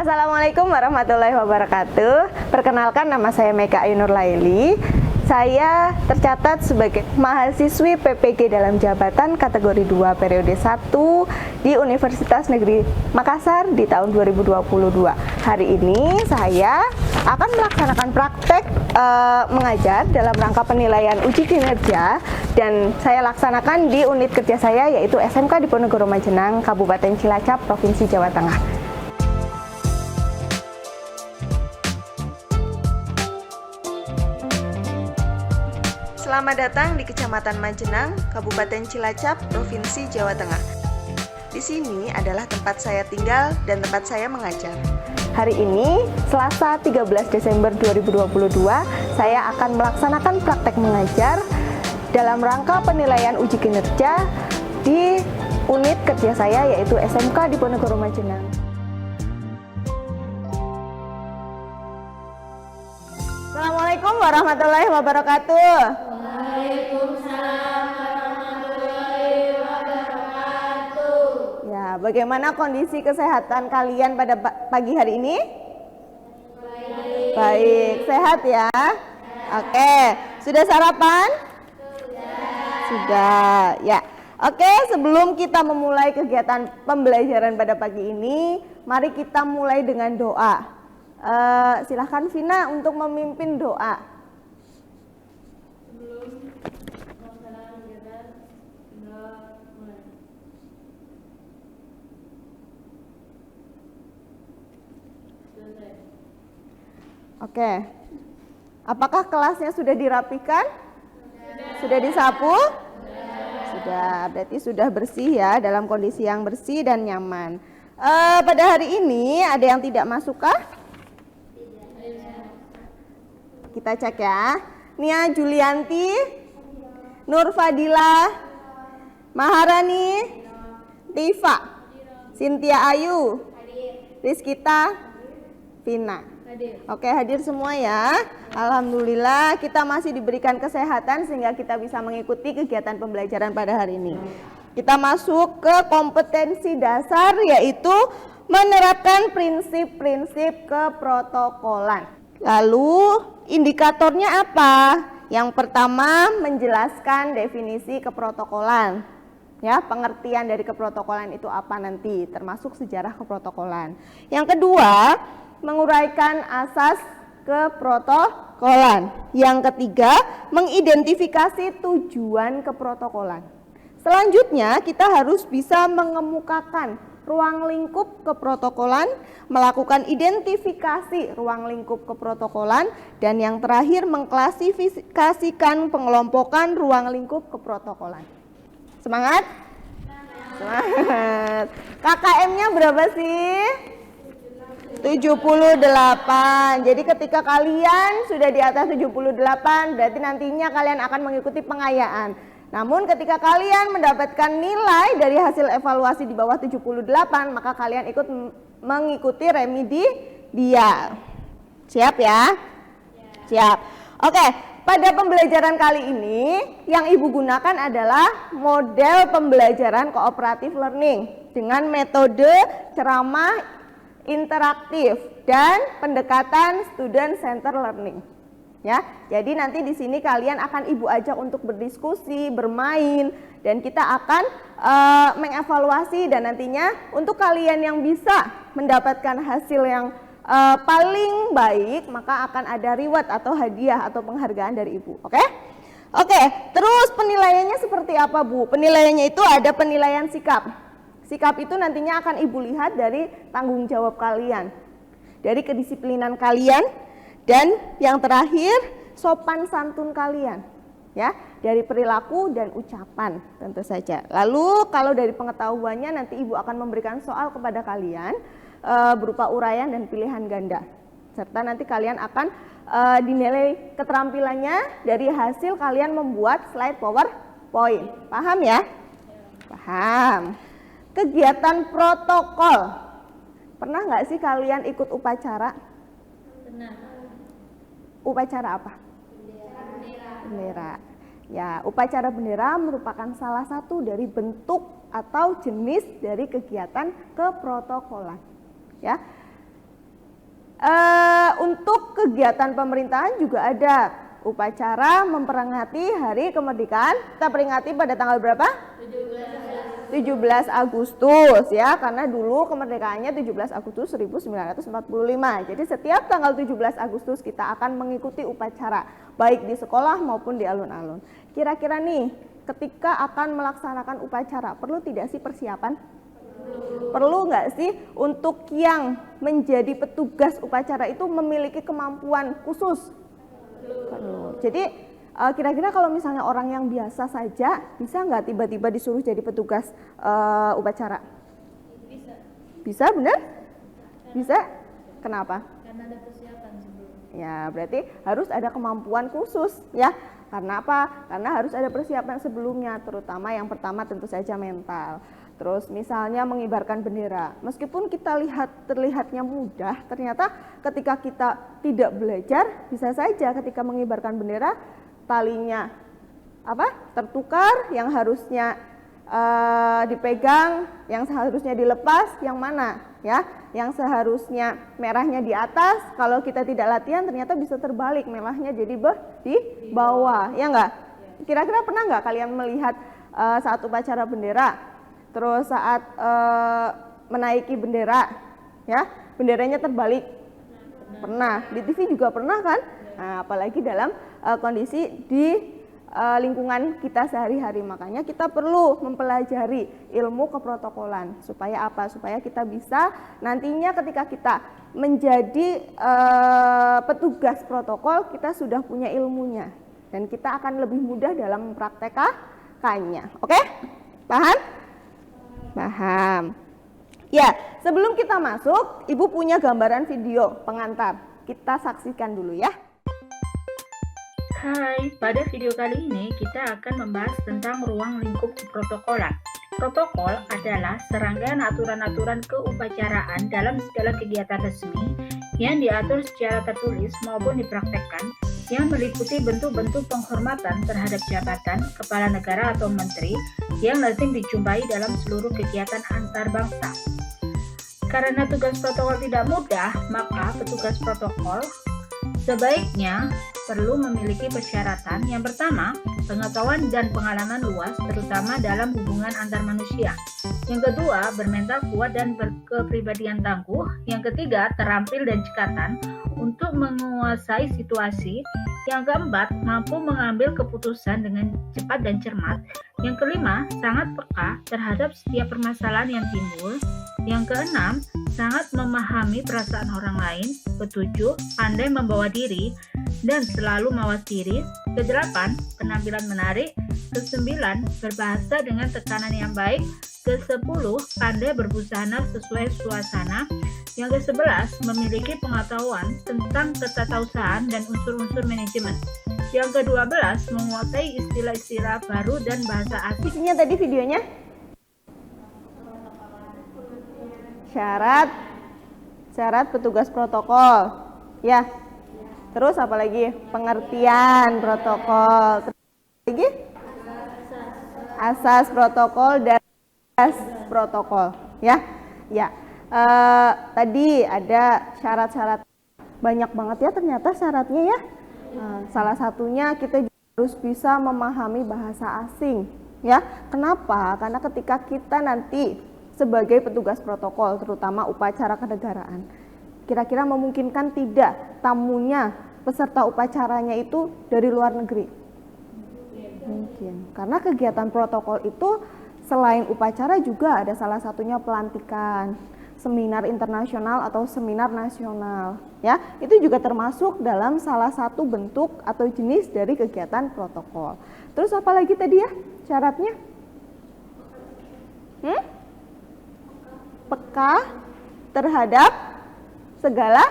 Assalamualaikum warahmatullahi wabarakatuh. Perkenalkan, nama saya Meka Ainur Laili. Saya tercatat sebagai mahasiswi PPG dalam jabatan kategori 2 periode 1 di Universitas Negeri Makassar di tahun 2022. Hari ini saya akan melaksanakan praktek mengajar dalam rangka penilaian uji kinerja, dan saya laksanakan di unit kerja saya, yaitu SMK Diponegoro Majenang, Kabupaten Cilacap, Provinsi Jawa Tengah. Selamat datang di Kecamatan Majenang, Kabupaten Cilacap, Provinsi Jawa Tengah. Di sini adalah tempat saya tinggal dan tempat saya mengajar. Hari ini, Selasa 13 Desember 2022, saya akan melaksanakan praktek mengajar dalam rangka penilaian uji kinerja di unit kerja saya, yaitu SMK Diponegoro Majenang. Assalamualaikum warahmatullahi wabarakatuh. Waalaikumsalam warahmatullahi wabarakatuh. Ya, bagaimana kondisi kesehatan kalian pada pagi hari ini? Baik. Baik, sehat ya? Oke, sudah sarapan? Sudah, ya. Oke, sebelum kita memulai kegiatan pembelajaran pada pagi ini, mari kita mulai dengan doa. Silahkan Vina untuk memimpin doa. Oke, apakah kelasnya sudah dirapikan? Sudah disapu? Sudah, berarti sudah bersih ya, dalam kondisi yang bersih dan nyaman. Pada hari ini ada yang tidak masuk kah? Kita cek ya. Nia Julianti, Nur Fadila, Maharani, Tifa, Cynthia Ayu, Rizkita, Vina. Oke, hadir semua ya. Alhamdulillah kita masih diberikan kesehatan sehingga kita bisa mengikuti kegiatan pembelajaran pada hari ini. Kita masuk ke kompetensi dasar, yaitu menerapkan prinsip-prinsip keprotokolan. Lalu indikatornya apa? Yang pertama, menjelaskan definisi keprotokolan. Ya, pengertian dari keprotokolan itu apa nanti, termasuk sejarah keprotokolan. Yang kedua, menguraikan asas keprotokolan. Yang ketiga, mengidentifikasi tujuan keprotokolan. Selanjutnya, kita harus bisa mengemukakan ruang lingkup keprotokolan, melakukan identifikasi ruang lingkup keprotokolan, dan yang terakhir mengklasifikasikan pengelompokan ruang lingkup keprotokolan. Semangat? Semangat. KKM-nya berapa sih? 78. Jadi ketika kalian sudah di atas 78, berarti nantinya kalian akan mengikuti pengayaan. Namun ketika kalian mendapatkan nilai dari hasil evaluasi di bawah 78, maka kalian ikut mengikuti remedial. Siap ya? Siap. Oke, pada pembelajaran kali ini yang Ibu gunakan adalah model pembelajaran kooperatif learning dengan metode ceramah interaktif dan pendekatan student center learning. Ya, jadi nanti di sini kalian akan Ibu ajak untuk berdiskusi, bermain, dan kita akan mengevaluasi, dan nantinya untuk kalian yang bisa mendapatkan hasil yang paling baik, maka akan ada reward atau hadiah atau penghargaan dari Ibu. Oke? Oke, terus penilaiannya seperti apa, Bu? Penilaiannya itu ada penilaian sikap. Sikap itu nantinya akan Ibu lihat dari tanggung jawab kalian, dari kedisiplinan kalian, dan yang terakhir sopan santun kalian, ya, dari perilaku dan ucapan tentu saja. Lalu kalau dari pengetahuannya nanti Ibu akan memberikan soal kepada kalian berupa uraian dan pilihan ganda, serta nanti kalian akan dinilai keterampilannya dari hasil kalian membuat slide PowerPoint. Paham ya? Paham. Kegiatan protokol, pernah nggak sih kalian ikut upacara? Benar. Upacara apa? Bendera. Ya, upacara bendera merupakan salah satu dari bentuk atau jenis dari kegiatan keprotokolan. Ya, Untuk kegiatan pemerintahan juga ada upacara memperingati hari kemerdekaan. Kita peringati pada tanggal berapa? 17 Agustus ya, karena dulu kemerdekaannya 17 Agustus 1945. Jadi setiap tanggal 17 Agustus kita akan mengikuti upacara baik di sekolah maupun di alun-alun. Kira-kira nih, ketika akan melaksanakan upacara, perlu tidak sih persiapan? Perlu nggak sih untuk yang menjadi petugas upacara itu memiliki kemampuan khusus? Perlu. Jadi kira-kira kalau misalnya orang yang biasa saja bisa nggak tiba-tiba disuruh jadi petugas upacara? Bisa. Bisa, benar? Bisa? Kenapa? Karena ada persiapan sebelum. Ya, berarti harus ada kemampuan khusus ya. Karena apa? Karena harus ada persiapan sebelumnya, terutama yang pertama tentu saja mental. Terus misalnya mengibarkan bendera. Meskipun kita terlihatnya mudah, ternyata ketika kita tidak belajar, bisa saja ketika mengibarkan bendera talinya tertukar, yang harusnya dipegang, yang seharusnya dilepas, yang mana ya? Yang seharusnya merahnya di atas, kalau kita tidak latihan ternyata bisa terbalik, merahnya jadi di bawah, ya enggak? Kira-kira pernah enggak kalian melihat saat upacara bendera, terus saat menaiki bendera, ya benderanya terbalik? Pernah. Di TV juga pernah kan? Nah, apalagi dalam kondisi di lingkungan kita sehari-hari. Makanya kita perlu mempelajari ilmu keprotokolan. Supaya apa? Supaya kita bisa nantinya ketika kita menjadi petugas protokol, kita sudah punya ilmunya. Dan kita akan lebih mudah dalam mempraktekannya. Oke? Paham? Paham. Ya, sebelum kita masuk, Ibu punya gambaran video pengantar. Kita saksikan dulu ya. Hai, pada video kali ini kita akan membahas tentang ruang lingkup keprotokolan. Protokol adalah serangkaian aturan-aturan keupacaraan dalam segala kegiatan resmi yang diatur secara tertulis maupun dipraktekkan, yang meliputi bentuk-bentuk penghormatan terhadap jabatan, kepala negara atau menteri yang lazim dijumpai dalam seluruh kegiatan antar bangsa. Karena tugas protokol tidak mudah, maka petugas protokol sebaiknya perlu memiliki persyaratan. Yang pertama, pengetahuan dan pengalaman luas terutama dalam hubungan antar manusia. Yang kedua, bermental kuat dan berkepribadian tangguh. Yang ketiga, terampil dan cekatan untuk menguasai situasi. Yang keempat, mampu mengambil keputusan dengan cepat dan cermat. Yang kelima, sangat peka terhadap setiap permasalahan yang timbul. Yang keenam, sangat memahami perasaan orang lain. Ketujuh, pandai membawa diri dan selalu mawas diri. Kedelapan, penampilan menarik. Kesembilan, berbahasa dengan tekanan yang baik. Kesepuluh, pandai berbusana sesuai suasana. Yang ke-11, memiliki pengetahuan tentang ketatausahaan dan unsur-unsur manajemen. Yang ke-12, menguasai istilah-istilah baru dan bahasa asing. Isinya tadi videonya? Syarat petugas protokol. Ya. Terus apa lagi? Pengertian protokol. Terus lagi? Asas protokol dan asas protokol. Ya. Ya. Tadi ada syarat-syarat, banyak banget ya ternyata syaratnya ya. Salah satunya kita harus bisa memahami bahasa asing. Ya. Kenapa? Karena ketika kita nanti sebagai petugas protokol, terutama upacara kenegaraan, kira-kira memungkinkan tidak tamunya, peserta upacaranya itu dari luar negeri? Mungkin. Karena kegiatan protokol itu selain upacara juga ada salah satunya pelantikan, seminar internasional atau seminar nasional. Ya, itu juga termasuk dalam salah satu bentuk atau jenis dari kegiatan protokol. Terus apa lagi tadi ya syaratnya? Peka terhadap segala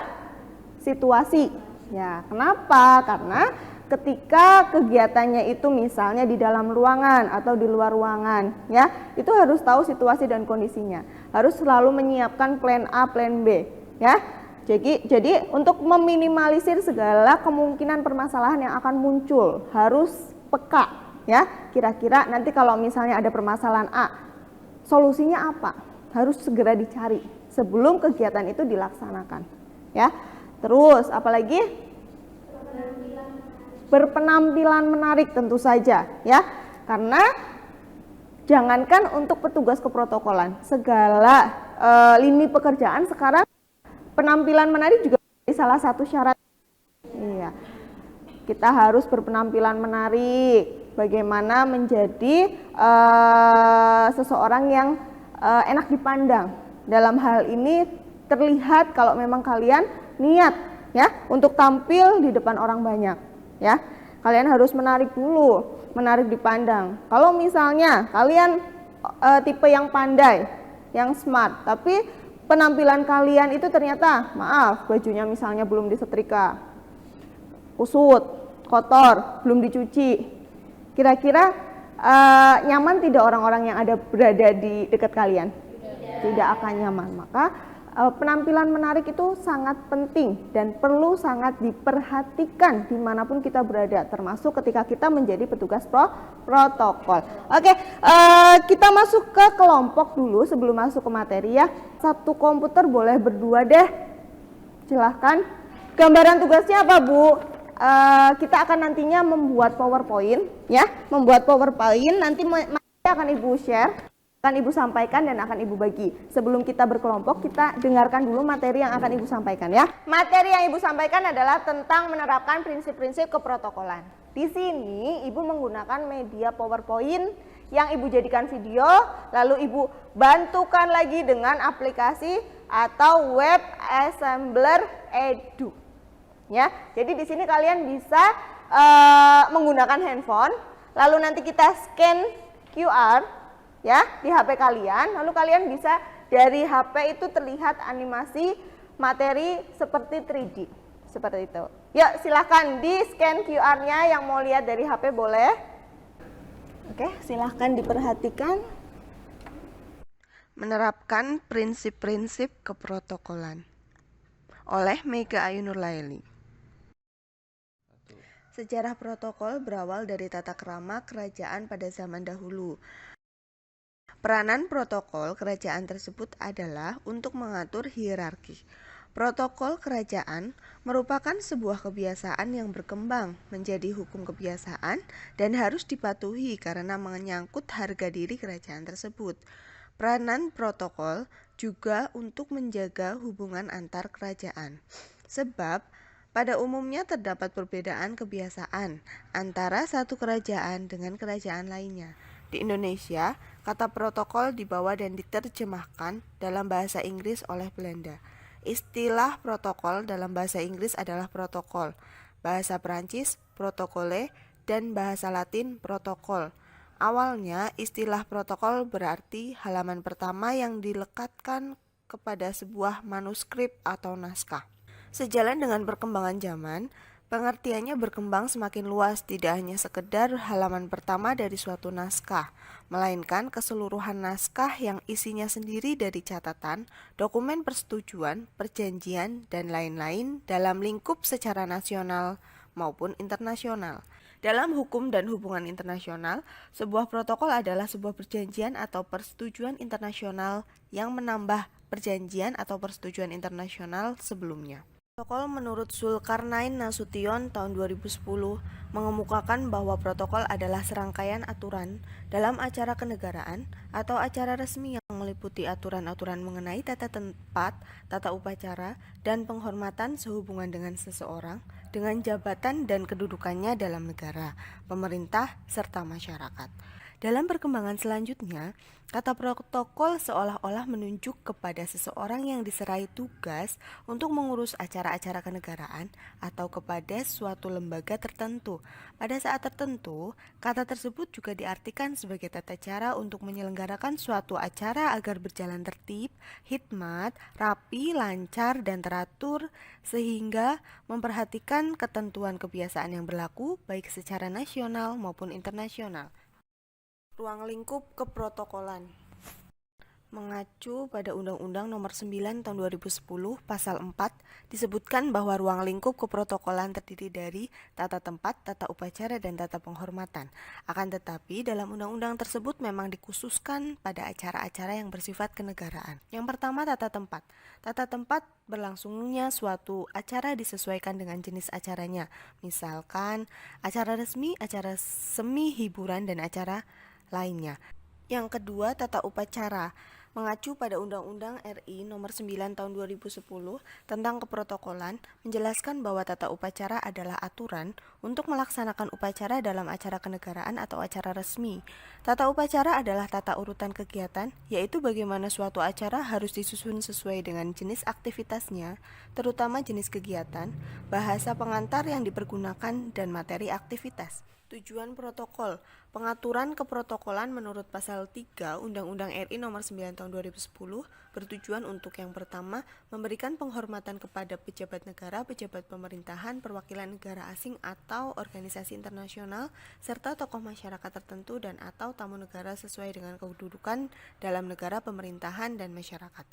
situasi. Ya, kenapa? Karena ketika kegiatannya itu misalnya di dalam ruangan atau di luar ruangan, ya, itu harus tahu situasi dan kondisinya. Harus selalu menyiapkan plan A, plan B, ya. Jadi untuk meminimalisir segala kemungkinan permasalahan yang akan muncul, harus peka, ya. Kira-kira nanti kalau misalnya ada permasalahan A, solusinya apa? Harus segera dicari sebelum kegiatan itu dilaksanakan, ya. Terus apalagi? Berpenampilan menarik tentu saja ya. Karena jangankan untuk petugas keprotokolan, segala lini pekerjaan sekarang penampilan menarik juga menjadi salah satu syarat. Iya. Kita harus berpenampilan menarik. Bagaimana menjadi seseorang yang enak dipandang. Dalam hal ini terlihat kalau memang kalian niat ya untuk tampil di depan orang banyak ya. Kalian harus menarik dulu, menarik dipandang. Kalau misalnya kalian tipe yang pandai, yang smart, tapi penampilan kalian itu ternyata maaf, bajunya misalnya belum disetrika, kusut, kotor, belum dicuci, kira-kira nyaman tidak orang-orang yang berada di dekat kalian? Tidak akan nyaman. Maka penampilan menarik itu sangat penting dan perlu sangat diperhatikan dimanapun kita berada, termasuk ketika kita menjadi petugas protokol. Oke, kita masuk ke kelompok dulu sebelum masuk ke materi ya. Satu komputer boleh berdua deh, silahkan. Gambaran tugasnya apa Bu? Kita akan nantinya membuat PowerPoint ya, membuat PowerPoint, nanti akan Ibu share, akan Ibu sampaikan dan akan Ibu bagi. Sebelum kita berkelompok, kita dengarkan dulu materi yang akan Ibu sampaikan ya. Materi yang Ibu sampaikan adalah tentang menerapkan prinsip-prinsip keprotokolan. Di sini Ibu menggunakan media PowerPoint yang Ibu jadikan video, lalu Ibu bantukan lagi dengan aplikasi atau web assembler edu. Ya, jadi di sini kalian bisa menggunakan handphone, lalu nanti kita scan QR ya di HP kalian, lalu kalian bisa dari HP itu terlihat animasi materi seperti 3D seperti itu. Yuk silahkan di scan QR-nya, yang mau lihat dari HP boleh. Oke, silahkan diperhatikan. Menerapkan prinsip-prinsip keprotokolan oleh Mega Ayu Nurlaili. Sejarah protokol berawal dari tata krama kerajaan pada zaman dahulu. Peranan protokol kerajaan tersebut adalah untuk mengatur hierarki. Protokol kerajaan merupakan sebuah kebiasaan yang berkembang menjadi hukum kebiasaan dan harus dipatuhi karena menyangkut harga diri kerajaan tersebut. Peranan protokol juga untuk menjaga hubungan antar kerajaan. Sebab pada umumnya terdapat perbedaan kebiasaan antara satu kerajaan dengan kerajaan lainnya. Di Indonesia, kata protokol dibawa dan diterjemahkan dalam bahasa Inggris oleh Belanda. Istilah protokol dalam bahasa Inggris adalah protokol, bahasa Perancis protokole, dan bahasa Latin protokol. Awalnya, istilah protokol berarti halaman pertama yang dilekatkan kepada sebuah manuskrip atau naskah. Sejalan dengan perkembangan zaman, pengertiannya berkembang semakin luas, tidak hanya sekedar halaman pertama dari suatu naskah, melainkan keseluruhan naskah yang isinya sendiri dari catatan, dokumen persetujuan, perjanjian, dan lain-lain dalam lingkup secara nasional maupun internasional. Dalam hukum dan hubungan internasional, sebuah protokol adalah sebuah perjanjian atau persetujuan internasional yang menambah perjanjian atau persetujuan internasional sebelumnya. Protokol menurut Zulkarnain Nasution tahun 2010 mengemukakan bahwa protokol adalah serangkaian aturan dalam acara kenegaraan atau acara resmi yang meliputi aturan-aturan mengenai tata tempat, tata upacara, dan penghormatan sehubungan dengan seseorang, dengan jabatan dan kedudukannya dalam negara, pemerintah, serta masyarakat. Dalam perkembangan selanjutnya, kata protokol seolah-olah menunjuk kepada seseorang yang diserai tugas untuk mengurus acara-acara kenegaraan atau kepada suatu lembaga tertentu. Pada saat tertentu, kata tersebut juga diartikan sebagai tata cara untuk menyelenggarakan suatu acara agar berjalan tertib, hikmat, rapi, lancar, dan teratur, sehingga memperhatikan ketentuan kebiasaan yang berlaku baik secara nasional maupun internasional. Ruang lingkup keprotokolan. Mengacu pada Undang-Undang Nomor 9 Tahun 2010 Pasal 4 disebutkan bahwa ruang lingkup keprotokolan terdiri dari tata tempat, tata upacara, dan tata penghormatan. Akan tetapi dalam undang-undang tersebut memang dikhususkan pada acara-acara yang bersifat kenegaraan. Yang pertama, tata tempat. Tata tempat berlangsungnya suatu acara disesuaikan dengan jenis acaranya. Misalkan acara resmi, acara semi hiburan, dan acara lainnya. Yang kedua, tata upacara. Mengacu pada Undang-Undang RI Nomor 9 Tahun 2010 tentang keprotokolan, menjelaskan bahwa tata upacara adalah aturan untuk melaksanakan upacara dalam acara kenegaraan atau acara resmi. Tata upacara adalah tata urutan kegiatan, yaitu bagaimana suatu acara harus disusun sesuai dengan jenis aktivitasnya, terutama jenis kegiatan, bahasa pengantar yang dipergunakan, dan materi aktivitas. Tujuan protokol. Pengaturan keprotokolan menurut pasal 3 Undang-Undang RI Nomor 9 Tahun 2010 bertujuan untuk yang pertama, memberikan penghormatan kepada pejabat negara, pejabat pemerintahan, perwakilan negara asing atau organisasi internasional, serta tokoh masyarakat tertentu dan atau tamu negara sesuai dengan kedudukan dalam negara, pemerintahan, dan masyarakat.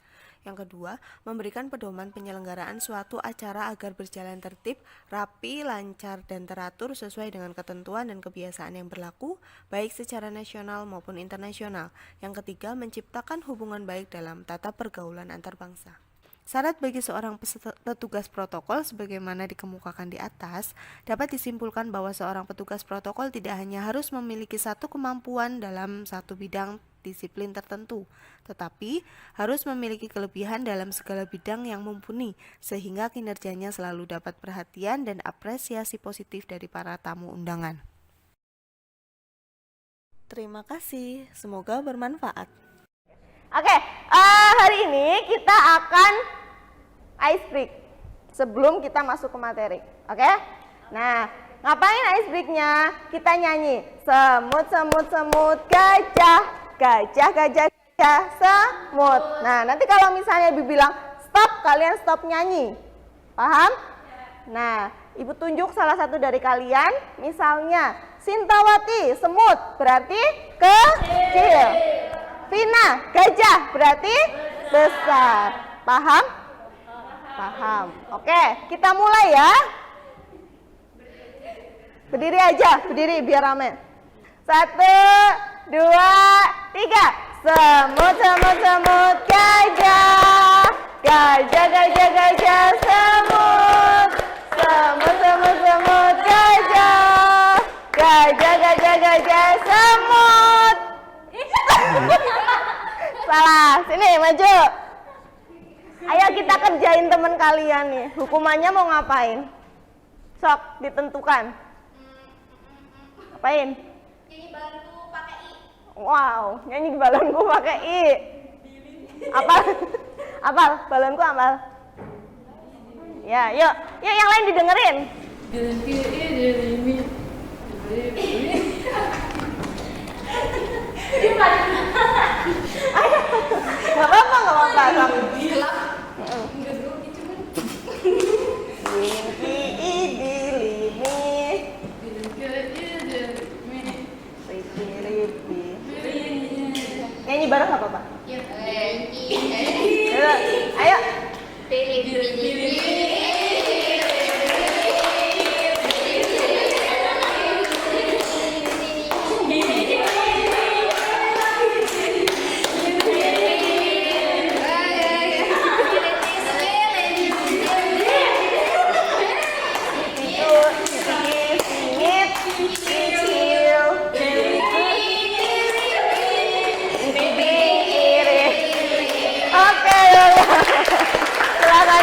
Yang kedua, memberikan pedoman penyelenggaraan suatu acara agar berjalan tertib, rapi, lancar, dan teratur sesuai dengan ketentuan dan kebiasaan yang berlaku, baik secara nasional maupun internasional. Yang ketiga, menciptakan hubungan baik dalam tata pergaulan antar bangsa. Syarat bagi seorang petugas protokol sebagaimana dikemukakan di atas, dapat disimpulkan bahwa seorang petugas protokol tidak hanya harus memiliki satu kemampuan dalam satu bidang disiplin tertentu, tetapi harus memiliki kelebihan dalam segala bidang yang mumpuni, sehingga kinerjanya selalu dapat perhatian dan apresiasi positif dari para tamu undangan. Terima kasih, semoga bermanfaat. Oke, hari ini kita akan ice break sebelum kita masuk ke materi. Oke? Nah, ngapain ice breaknya? Kita nyanyi. Semut, semut, semut, gajah, gajah, gajah, gajah, semut. Nah, nanti kalau misalnya Ibu bilang stop, kalian stop nyanyi. Paham? Nah, Ibu tunjuk salah satu dari kalian, misalnya Sintawati, semut, berarti kecil. Vina, gajah, berarti besar. Paham? Paham. Oke, kita mulai ya. Berdiri aja, berdiri biar rame. 1, 2, 3. Semut, semut, semut, gajah. Gajah, gajah, gajah, semut. Semut, semut, semut, gajah. Gajah, gajah, gajah, semut. Salah, sini maju. Ayo kita kerjain teman kalian nih. Hukumannya mau ngapain? Sok ditentukan. Ngapain? Nyanyi balonku pakai I. Wow, nyanyi balonku pakai I. Apal? Apal? Balonku apal? Ya, yuk. Yuk yang lain didengerin. Ayo. Gak apa-apa, gak apa-apa. Mimpi idilimi. Ripi-ripi. Nyanyi bareng gak apa-apa? Ayo.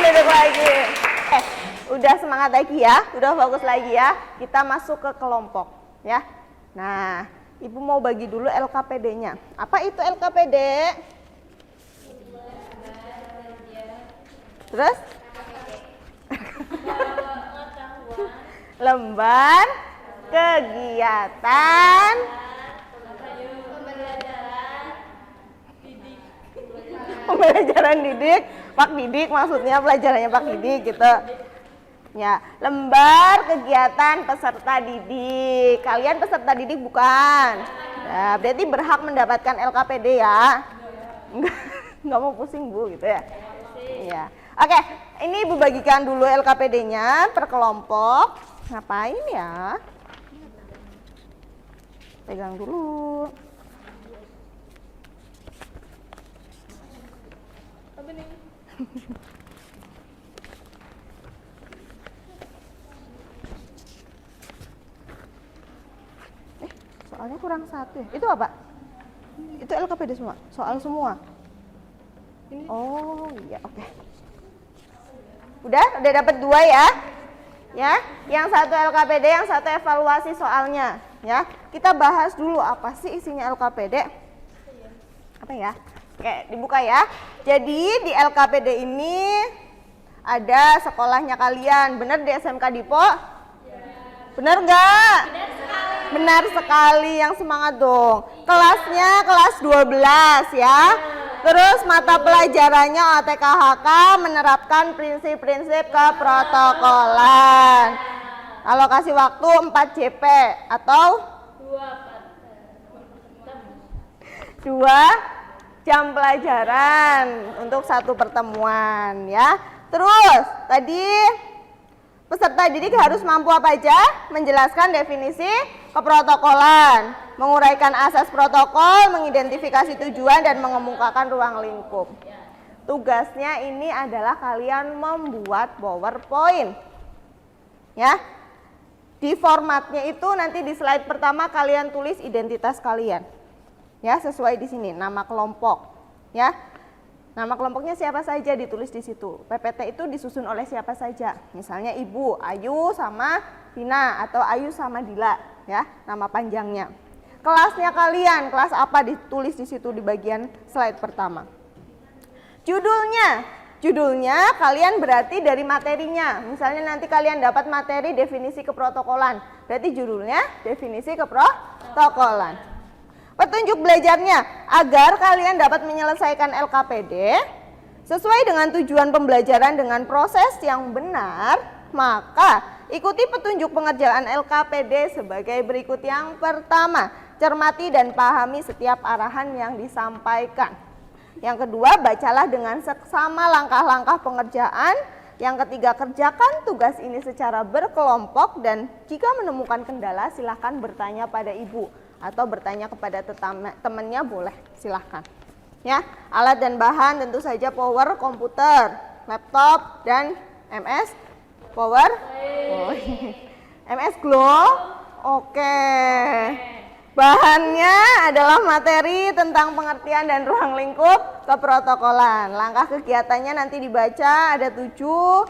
Duduk lagi. Udah semangat lagi ya, udah fokus lagi ya. Kita masuk ke kelompok ya. Nah, Ibu mau bagi dulu LKPD-nya. Apa itu LKPD? Terus? Lembar kegiatan pembelajaran didik, Pak Didik maksudnya pelajarannya Pak Didik gitu. Ya, lembar kegiatan peserta didik. Kalian peserta didik bukan? Nah, berarti berhak mendapatkan LKPD ya. Nggak mau pusing Bu gitu ya? Iya. Oke, ini Ibu bagikan dulu LKPD-nya per kelompok. Ngapain ya? Pegang dulu. Soalnya kurang satu ya. Itu apa? Itu LKPD semua? Soal semua? Oh iya, oke. Udah dapat 2 ya? Ya, yang satu LKPD, yang satu evaluasi soalnya. Ya, kita bahas dulu apa sih isinya LKPD? Apa ya? Oke, dibuka ya. Jadi di LKPD ini ada sekolahnya kalian. Bener di SMK Dipo? Bener nggak? Benar sekali, yang semangat dong. Kelasnya kelas 12 ya. Terus mata pelajarannya OTKHK menerapkan prinsip-prinsip keprotokolan. Alokasi waktu 4 JP atau 2 jam pelajaran untuk satu pertemuan ya. Terus tadi peserta didik harus mampu apa aja? Menjelaskan definisi keprotokolan, menguraikan asas protokol, mengidentifikasi tujuan, dan mengemukakan ruang lingkup. Tugasnya ini adalah kalian membuat PowerPoint. Ya. Di formatnya itu nanti di slide pertama kalian tulis identitas kalian. Ya, sesuai di sini, nama kelompok. Ya. Nama kelompoknya siapa saja ditulis di situ. PPT itu disusun oleh siapa saja. Misalnya Ibu, Ayu sama Vina atau Ayu sama Dila, ya, nama panjangnya. Kelasnya kalian, kelas apa ditulis di situ di bagian slide pertama. Judulnya kalian berarti dari materinya. Misalnya nanti kalian dapat materi definisi keprotokolan. Berarti judulnya definisi keprotokolan. Petunjuk belajarnya, agar kalian dapat menyelesaikan LKPD sesuai dengan tujuan pembelajaran dengan proses yang benar, maka ikuti petunjuk pengerjaan LKPD sebagai berikut. Yang pertama, cermati dan pahami setiap arahan yang disampaikan. Yang kedua, bacalah dengan seksama langkah-langkah pengerjaan. Yang ketiga, kerjakan tugas ini secara berkelompok, dan jika menemukan kendala silahkan bertanya pada Ibu atau bertanya kepada temannya, boleh, silahkan. Ya, alat dan bahan tentu saja power komputer, laptop, dan MS Power, MS Glow. Oke. Bahannya adalah materi tentang pengertian dan ruang lingkup keprotokolan. Langkah kegiatannya nanti dibaca, ada 7.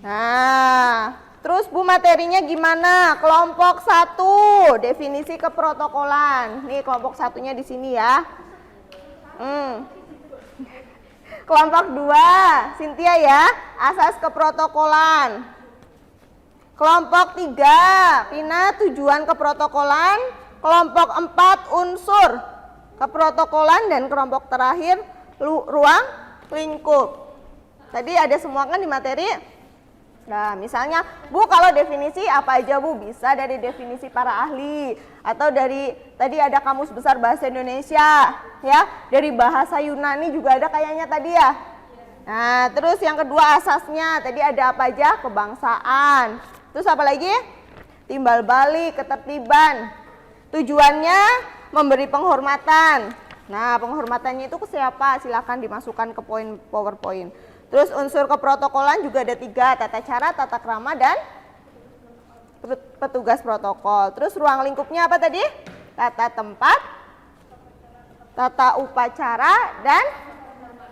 Nah, terus Bu materinya gimana? Kelompok 1, definisi keprotokolan. Nih kelompok 1-nya di sini ya. Kelompok 2, Cynthia ya, asas keprotokolan. Kelompok 3, Pina, tujuan keprotokolan. Kelompok 4, unsur keprotokolan, dan kelompok terakhir ruang lingkup. Tadi ada semua kan di materi? Nah, misalnya, Bu, kalau definisi apa aja, Bu? Bisa dari definisi para ahli, atau dari tadi ada Kamus Besar Bahasa Indonesia, ya. Dari bahasa Yunani juga ada kayaknya tadi ya. Nah, terus yang kedua asasnya, tadi ada apa aja? Kebangsaan. Terus apa lagi? Timbal balik, ketertiban. Tujuannya memberi penghormatan. Nah, penghormatannya itu ke siapa? Silakan dimasukkan ke poin PowerPoint. Terus unsur keprotokolan juga ada 3, tata cara, tata krama, dan petugas protokol. Terus ruang lingkupnya apa tadi? Tata tempat, tata upacara, dan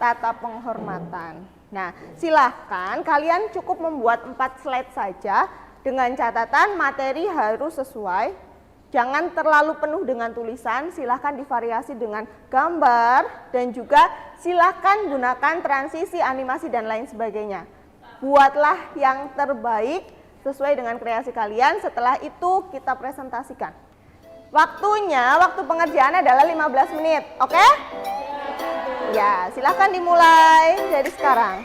tata penghormatan. Nah, silahkan kalian cukup membuat 4 slide saja dengan catatan materi harus sesuai. Jangan terlalu penuh dengan tulisan, silahkan divariasi dengan gambar, dan juga silahkan gunakan transisi, animasi, dan lain sebagainya. Buatlah yang terbaik sesuai dengan kreasi kalian, setelah itu kita presentasikan. Waktu pengerjaan adalah 15 menit, oke? Ya, silahkan dimulai dari sekarang.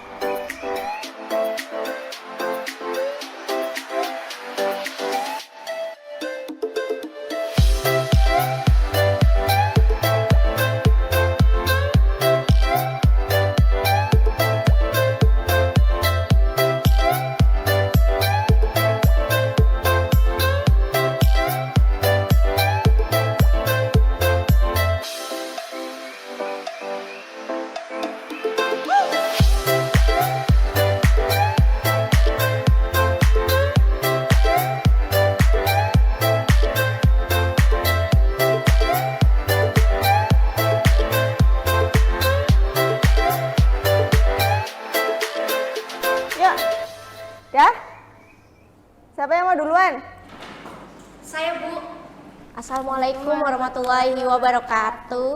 Assalamualaikum warahmatullahi wabarakatuh.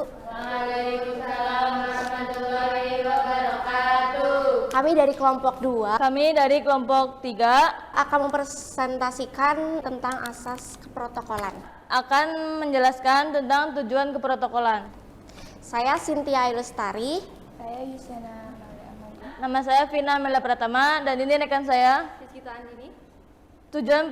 Kami dari kelompok 2 Kami dari kelompok 3 akan mempresentasikan tentang asas keprotokolan. akan menjelaskan tentang tujuan keprotokolan. Saya Cynthia Ilustari. Nama saya Vina Amelia Pratama dan ini rekan saya. Tujuan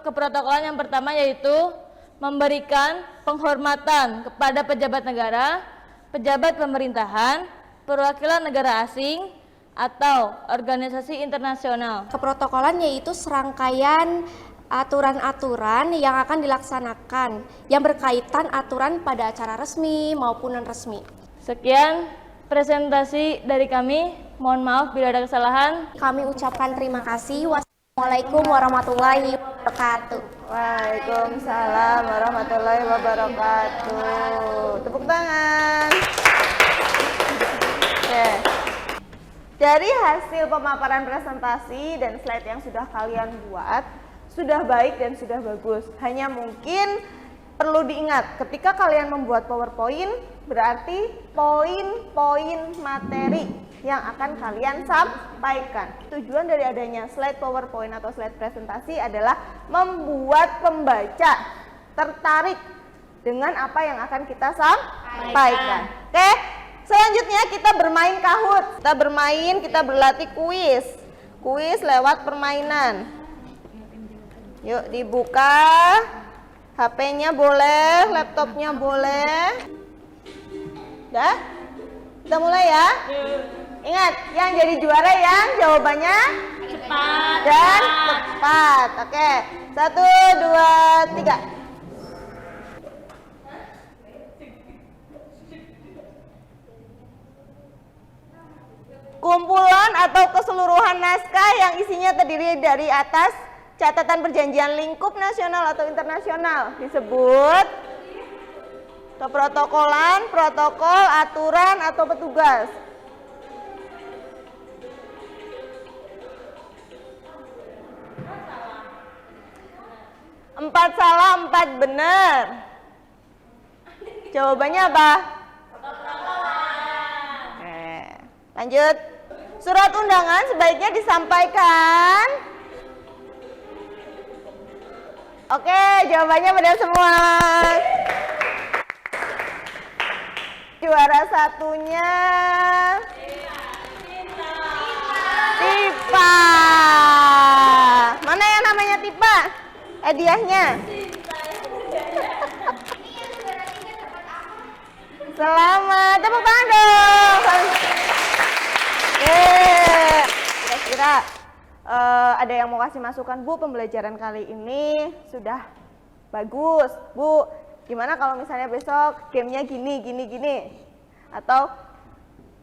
keprotokolan yang pertama yaitu memberikan penghormatan kepada pejabat negara, pejabat pemerintahan, perwakilan negara asing, atau organisasi internasional. Keprotokolan yaitu serangkaian aturan-aturan yang akan dilaksanakan yang berkaitan aturan pada acara resmi maupun non-resmi. Sekian presentasi dari kami. Mohon maaf bila ada kesalahan. Kami ucapkan terima kasih. Wassalamualaikum warahmatullahi wabarakatuh. Waalaikumsalam warahmatullahi wabarakatuh. Tepuk tangan. Oke. Dari hasil pemaparan presentasi dan slide yang sudah kalian buat, sudah baik dan sudah bagus. Hanya mungkin perlu diingat, ketika kalian membuat PowerPoint, berarti poin-poin materi yang akan kalian sampaikan. Tujuan dari adanya slide PowerPoint atau slide presentasi adalah membuat pembaca tertarik dengan apa yang akan kita sampaikan. Oke, selanjutnya kita bermain Kahoot. Kita berlatih kuis. Kuis lewat permainan. Yuk dibuka. HP-nya boleh, laptopnya boleh. Udah? Kita mulai ya. Ingat, yang jadi juara yang jawabannya cepat dan tepat. Oke, 1, 2, 3. Kumpulan atau keseluruhan naskah yang isinya terdiri dari atas catatan perjanjian lingkup nasional atau internasional disebut keprotokolan, protokol, aturan, atau petugas. Empat salah, 4 benar. Jawabannya apa? Oke, lanjut. Surat undangan sebaiknya disampaikan. Oke, jawabannya benar semua. Juara satunya Tipa. Mana yang namanya Tipa? Hadiahnya. Selamat, tepuk tangan dong. Kira-kira ada yang mau kasih masukan, Bu? Pembelajaran kali ini sudah bagus, Bu. Gimana kalau misalnya besok gamenya gini? Atau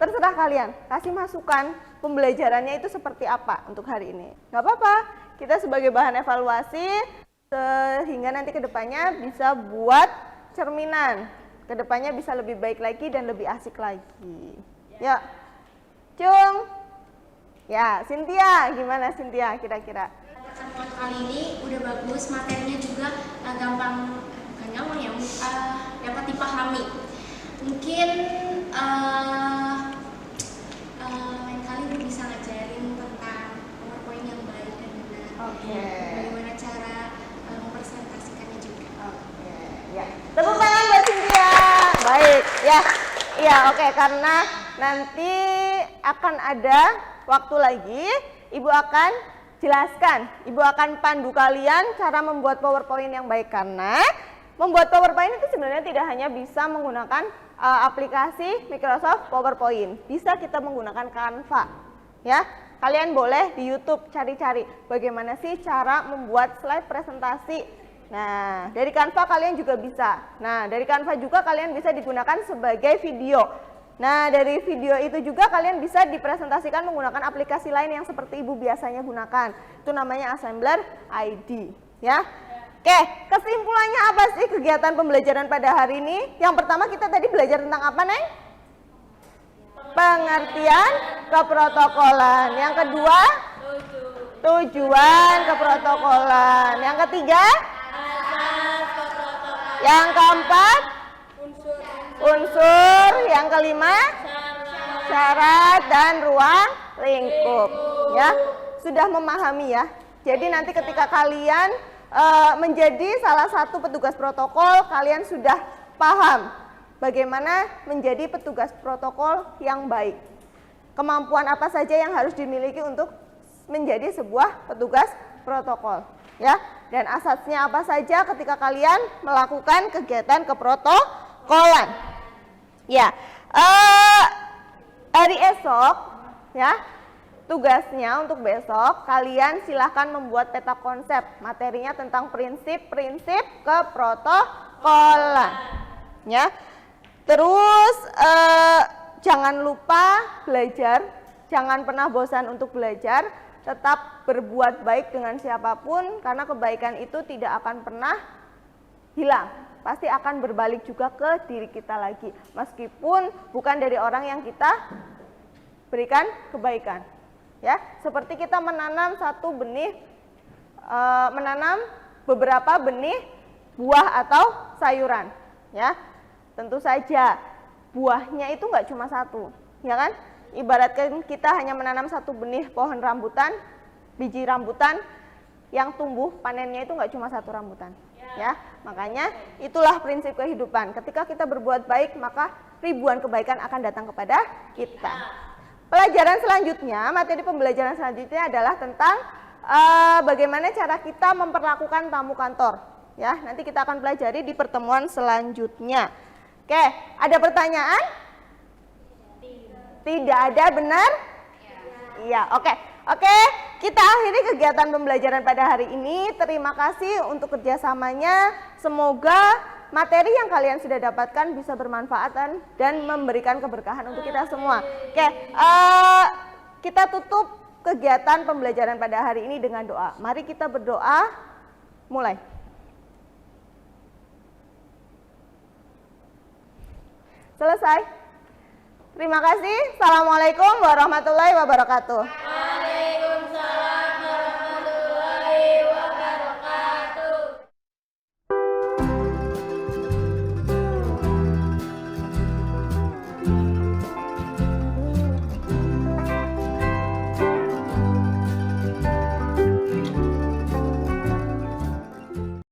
terserah kalian, kasih masukan pembelajarannya itu seperti apa untuk hari ini. Nggak apa-apa, kita sebagai bahan evaluasi sehingga nanti kedepannya bisa buat cerminan. Kedepannya bisa lebih baik lagi dan lebih asik lagi. Yuk, Cung. Ya, Cynthia, gimana Cynthia kira-kira? Pertemuan kali ini udah bagus, materinya juga gampang, bukan gampang ya, dapat dipahami. Mungkin lain kali bisa ngajarin tentang PowerPoint yang baik dan benar. Oke. Bagaimana cara mempresentasikannya juga. Oke, ya. Tepuk tangan buat Cynthia. Baik, ya. Iya, oke, karena nanti akan ada waktu lagi, Ibu akan jelaskan, Ibu akan pandu kalian cara membuat PowerPoint yang baik. Karena membuat PowerPoint itu sebenarnya tidak hanya bisa menggunakan aplikasi Microsoft PowerPoint, bisa kita menggunakan Canva. Ya, kalian boleh di YouTube cari-cari bagaimana sih cara membuat slide presentasi. Nah, dari Canva kalian juga bisa. Nah, dari Canva juga kalian bisa digunakan sebagai video. Nah, dari video itu juga kalian bisa dipresentasikan menggunakan aplikasi lain yang seperti Ibu biasanya gunakan. Itu namanya Assembler ID, ya. Oke, kesimpulannya apa sih kegiatan pembelajaran pada hari ini? Yang pertama kita tadi belajar tentang apa, Neng? Pengertian keprotokolan. Yang kedua, tujuan keprotokolan. Yang ketiga, Yang keempat, unsur. Yang kelima, syarat dan ruang lingkup. Ya, sudah memahami ya. Jadi nanti ketika kalian menjadi salah satu petugas protokol, kalian sudah paham bagaimana menjadi petugas protokol yang baik. Kemampuan apa saja yang harus dimiliki untuk menjadi sebuah petugas protokol, ya. Dan asasnya apa saja ketika kalian melakukan kegiatan keprotokolan. Ya, hari esok, ya, tugasnya untuk besok kalian silahkan membuat peta konsep. Materinya tentang prinsip-prinsip keprotokolan, ya. Terus jangan lupa belajar, jangan pernah bosan untuk belajar, tetap berbuat baik dengan siapapun karena kebaikan itu tidak akan pernah hilang, pasti akan berbalik juga ke diri kita lagi, meskipun bukan dari orang yang kita berikan kebaikan. Ya, seperti kita menanam satu benih, menanam beberapa benih buah atau sayuran, ya. Tentu saja buahnya itu nggak cuma satu, ya kan? Ibaratkan kita hanya menanam satu benih pohon rambutan, biji rambutan, yang tumbuh panennya itu nggak cuma satu rambutan, ya. Makanya itulah prinsip kehidupan. Ketika kita berbuat baik, maka ribuan kebaikan akan datang kepada kita. Pelajaran selanjutnya, materi pembelajaran selanjutnya adalah tentang bagaimana cara kita memperlakukan tamu kantor. Ya, nanti kita akan pelajari di pertemuan selanjutnya. Oke, ada pertanyaan? Tidak ada, benar? Iya, oke. Oke, kita akhiri kegiatan pembelajaran pada hari ini. Terima kasih untuk kerjasamanya. Semoga materi yang kalian sudah dapatkan bisa bermanfaat dan memberikan keberkahan untuk kita semua. Oke, kita tutup kegiatan pembelajaran pada hari ini dengan doa. Mari kita berdoa. Mulai. Selesai. Terima kasih. Assalamualaikum warahmatullahi wabarakatuh.